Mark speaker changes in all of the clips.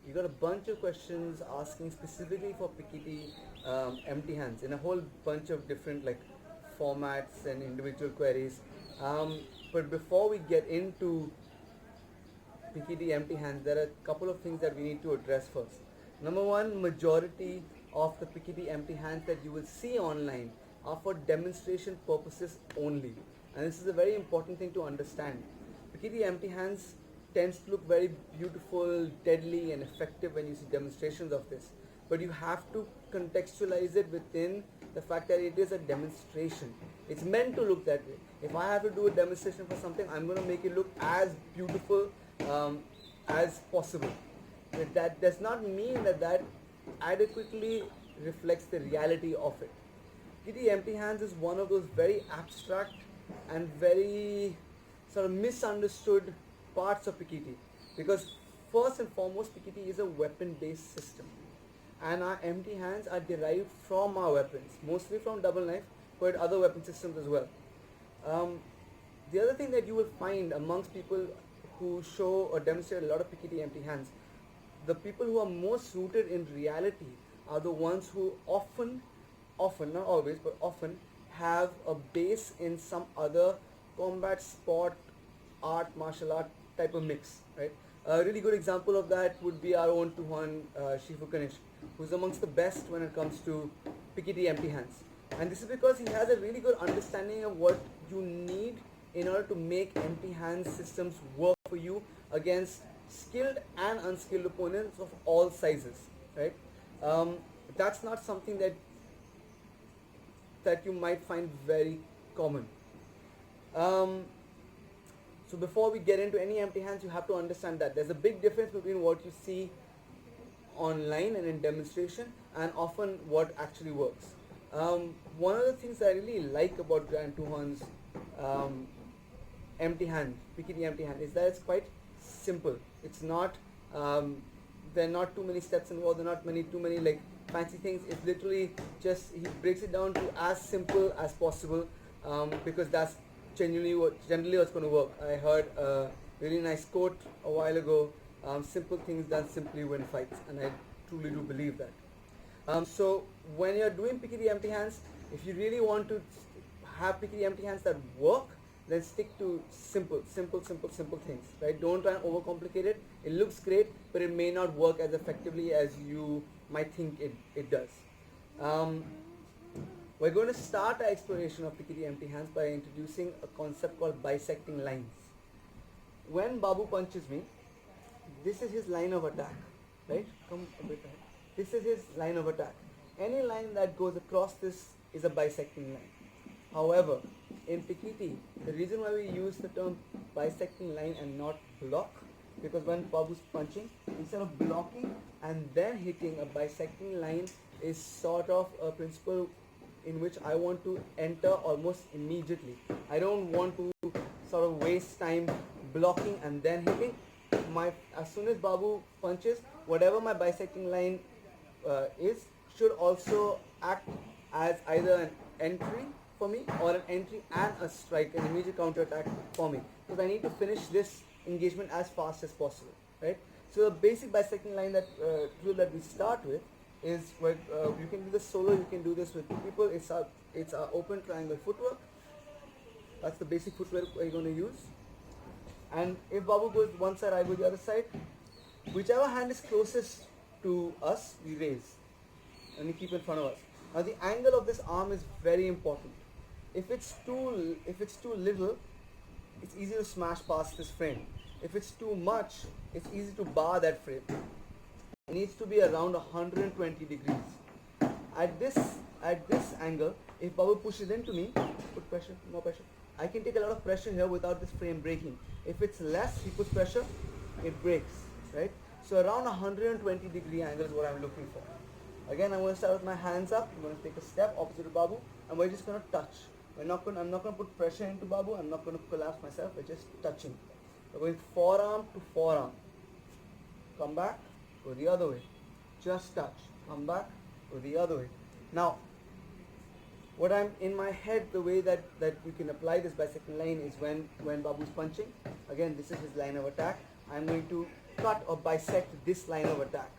Speaker 1: You got a bunch of questions asking specifically for Pekiti empty hands in a whole bunch of different like formats and individual queries. But before we get into Pekiti empty hands, there are a couple of things that we need to address first. Number one, majority of the Pekiti empty hands that you will see online are for demonstration purposes only. And this is a very important thing to understand. Pekiti empty hands tends to look very beautiful, deadly and effective when you see demonstrations of this. But you have to contextualize it within the fact that it is a demonstration. It's meant to look that way. If I have to do a demonstration for something, I'm going to make it look as beautiful as possible. But that does not mean that that adequately reflects the reality of it. Kitty Empty Hands is one of those very abstract and very sort of misunderstood parts of Pekiti, because first and foremost Pekiti is a weapon based system and our empty hands are derived from our weapons, mostly from double knife, but other weapon systems as well. The other thing that you will find amongst people who show or demonstrate a lot of Pekiti empty hands, the people who are most rooted in reality are the ones who often, not always, but often have a base in some other combat sport, art, martial art type of mix, right? A really good example of that would be our own Tuhon Apolo, who's amongst the best when it comes to Pekiti empty hands. And this is because he has a really good understanding of what you need in order to make empty hand systems work for you against skilled and unskilled opponents of all sizes, right? That's not something that you might find very common. So before we get into any empty hands, you have to understand that there's a big difference between what you see online and in demonstration and often what actually works. One of the things I really like about Grand Tuhon's empty hand, Pekiti empty hand, is that it's quite simple. It's not, there are not too many steps involved, there are not too many like fancy things. It's literally just, he breaks it down to as simple as possible, because that's generally what's going to work. I heard a really nice quote a while ago, simple things done simply win fights, and I truly do believe that. So when you're doing Pekiti empty hands, if you really want to have Pekiti empty hands that work, then stick to simple things, right? Don't try and overcomplicate it. It looks great, but it may not work as effectively as you might think it does. We're going to start our exploration of Pekiti empty hands by introducing a concept called bisecting lines. When Babu punches me, this is his line of attack, right? Come a bit ahead. This is his line of attack. Any line that goes across this is a bisecting line. However, in Pekiti, the reason why we use the term bisecting line and not block, because when Babu's punching, instead of blocking and then hitting, a bisecting line is sort of a principle in which I want to enter almost immediately. I don't want to sort of waste time blocking and then hitting. As soon as Babu punches, whatever my bisecting line is should also act as either an entry for me or an entry and a strike, an immediate counter attack for me, because I need to finish this engagement as fast as possible, right? So the basic bisecting line that drill that we start with is where you can do this solo, you can do this with two people. It's our open triangle footwork. That's the basic footwork we're going to use. And if Babu goes one side, I go the other side. Whichever hand is closest to us, we raise and we keep in front of us. Now the angle of this arm is very important. If it's too little, it's easy to smash past this frame. If it's too much, it's easy to bar that frame. It needs to be around 120 degrees. At this angle, if Babu pushes into me, put pressure, more pressure, I can take a lot of pressure here without this frame breaking. If it's less, he puts pressure, it breaks, right? So around 120 degree angle is what I'm looking for. Again, I'm going to start with my hands up. I'm going to take a step opposite to Babu, and we're just going to touch. I'm not going to put pressure into Babu. I'm not going to collapse myself. We're just touching. We're going forearm to forearm. Come back, go the other way. Just touch. Come back, go the other way. Now, what I'm in my head, the way that we can apply this bisecting line is when Babu's punching. Again, this is his line of attack. I'm going to cut or bisect this line of attack.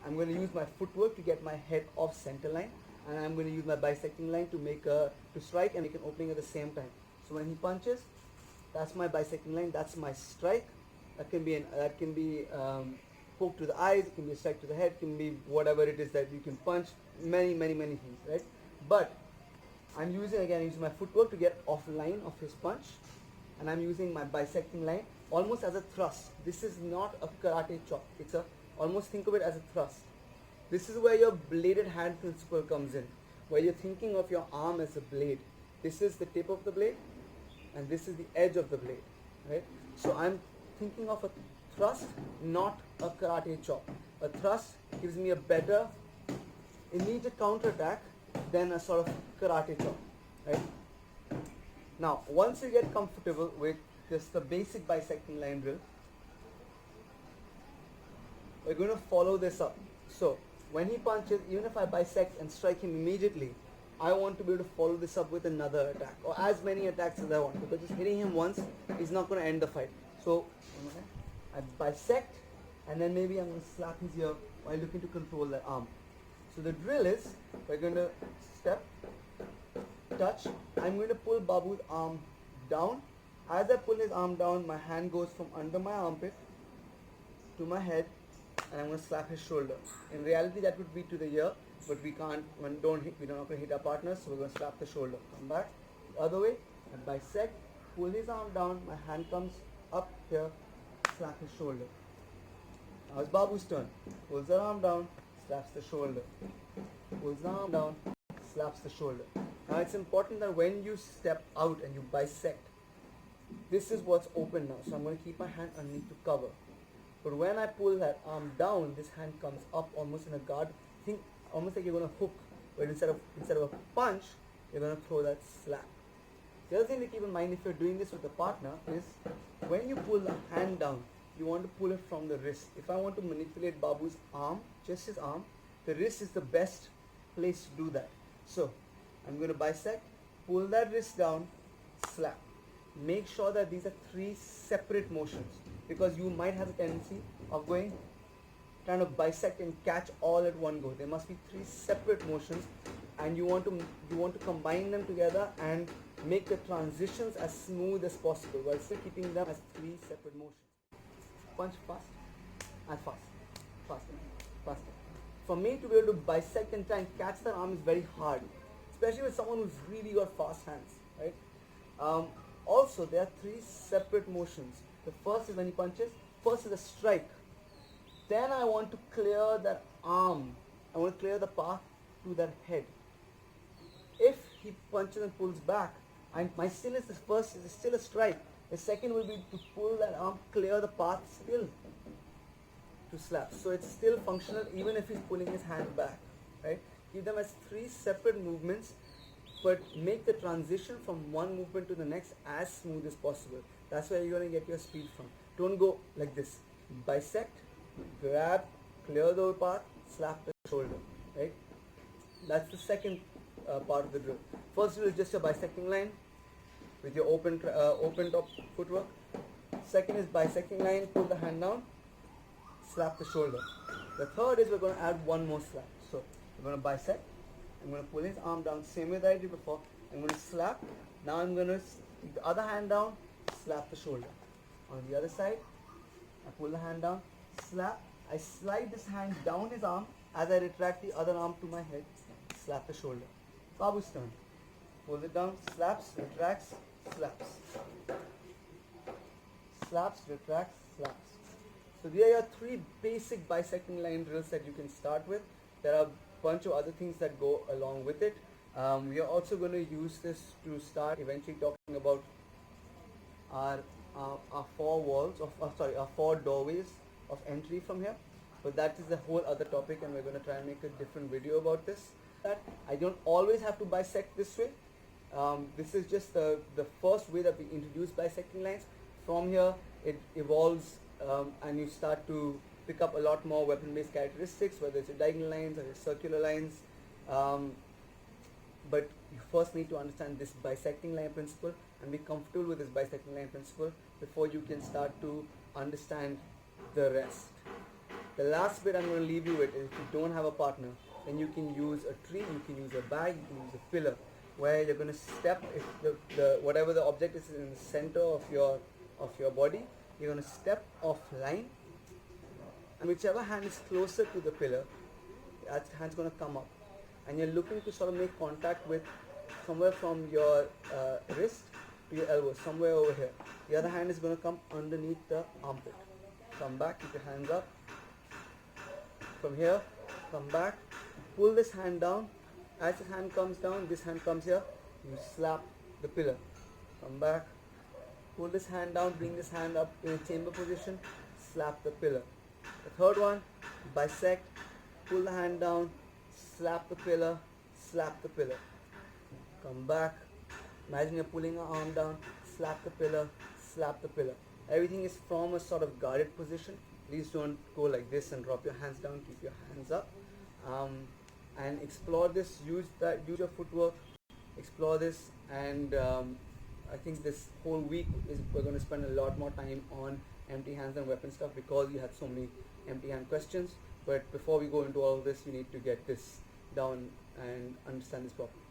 Speaker 1: I'm going to use my footwork to get my head off center line, and I'm going to use my bisecting line to strike and make an opening at the same time. So when he punches, that's my bisecting line, that's my strike. That can be poke to the eyes, it can be a strike to the head, it can be whatever it is that you can punch, many things, right? But I'm using my footwork to get off line of his punch, and I'm using my bisecting line almost as a thrust. This is not a karate chop. Almost think of it as a thrust. This is where your bladed hand principle comes in, where you're thinking of your arm as a blade. This is the tip of the blade, and this is the edge of the blade, right? So I'm thinking of a thrust, not a karate chop. A thrust gives me a better immediate counterattack than a sort of karate chop, right? Now, once you get comfortable with just the basic bisecting line drill, we're going to follow this up. So, when he punches, even if I bisect and strike him immediately, I want to be able to follow this up with another attack, or as many attacks as I want, because just hitting him once is not going to end the fight. So, I bisect, and then maybe I'm going to slap his ear while looking to control that arm. So the drill is, we're going to step, touch, I'm going to pull Babu's arm down. As I pull his arm down, my hand goes from under my armpit to my head, and I'm going to slap his shoulder. In reality, that would be to the ear, but we can't, we're not going to hit our partners, so we're going to slap the shoulder. Come back, the other way, I bisect, pull his arm down, my hand comes up here, slap his shoulder. Now it's Babu's turn. Pulls the arm down, slaps the shoulder. Pulls the arm down, slaps the shoulder. Now it's important that when you step out and you bisect, this is what's open now. So I'm going to keep my hand underneath to cover. But when I pull that arm down, this hand comes up almost in a guard. Think almost like you're going to hook, but instead of a punch, you're going to throw that slap. The other thing to keep in mind if you're doing this with a partner is when you pull the hand down, you want to pull it from the wrist. If I want to manipulate Babu's arm, just his arm, the wrist is the best place to do that. So I'm going to bisect, pull that wrist down, slap. Make sure that these are 3 separate motions, because you might have a tendency of trying to bisect and catch all at one go. There must be 3 separate motions, and you want to combine them together and make the transitions as smooth as possible while still keeping them as 3 separate motions. Punch fast and fast, faster, faster. For me to be able to bisect and try and catch the arm is very hard, especially with someone who's really got fast hands, right? Also, there are 3 separate motions. The first is when he punches. First is a strike. Then I want to clear that arm. I want to clear the path to that head. If he punches and pulls back, my still is the first is still a strike. The second will be to pull that arm, clear the path still to slap. So it's still functional even if he's pulling his hand back, right? Keep them as 3 separate movements, but make the transition from one movement to the next as smooth as possible. That's where you're going to get your speed from. Don't go like this. Bisect, grab, clear the path, slap the shoulder, right? That's the second part of the drill. First drill is just your bisecting line with your open top footwork. Second is bisecting line, pull the hand down, slap the shoulder. The third is we're going to add one more slap. So we're going to bisect. I'm going to pull his arm down, same way that I did before. I'm going to slap. Now I'm going to take the other hand down, slap the shoulder. On the other side, I pull the hand down, slap. I slide this hand down his arm as I retract the other arm to my head, slap the shoulder. Babu's turn. Pull it down, slaps, retracts, slaps. Slaps, retracts, slaps. So these are your 3 basic bisecting line drills that you can start with. There are a bunch of other things that go along with it. We are also going to use this to start eventually talking about our 4 doorways of entry from here. But that is a whole other topic, and we're going to try and make a different video about this. I don't always have to bisect this way. This is just the first way that we introduce bisecting lines. From here, it evolves and you start to pick up a lot more weapon-based characteristics, whether it's your diagonal lines or your circular lines. But you first need to understand this bisecting line principle and be comfortable with this bisecting line principle before you can start to understand the rest. The last bit I'm going to leave you with is if you don't have a partner, then you can use a tree, you can use a bag, you can use a pillar, where you're going to step, if the whatever the object is in the center of your body, you're going to step offline, and whichever hand is closer to the pillar, that hand's going to come up, and you're looking to sort of make contact with somewhere from your wrist to your elbow, somewhere over here. The other hand is going to come underneath the armpit. Come back, keep your hands up. From here, come back, pull this hand down. As this hand comes down, this hand comes here, you slap the pillar. Come back, pull this hand down, bring this hand up in a chamber position, slap the pillar. The third one, bisect, pull the hand down, slap the pillar, slap the pillar. Come back, imagine you're pulling your arm down, slap the pillar, slap the pillar. Everything is from a sort of guarded position. Please don't go like this and drop your hands down, keep your hands up. And explore this, use your footwork, explore this, and I think this whole week we're going to spend a lot more time on empty hands and weapon stuff because you had so many empty hand questions. But before we go into all of this, you need to get this down and understand this properly.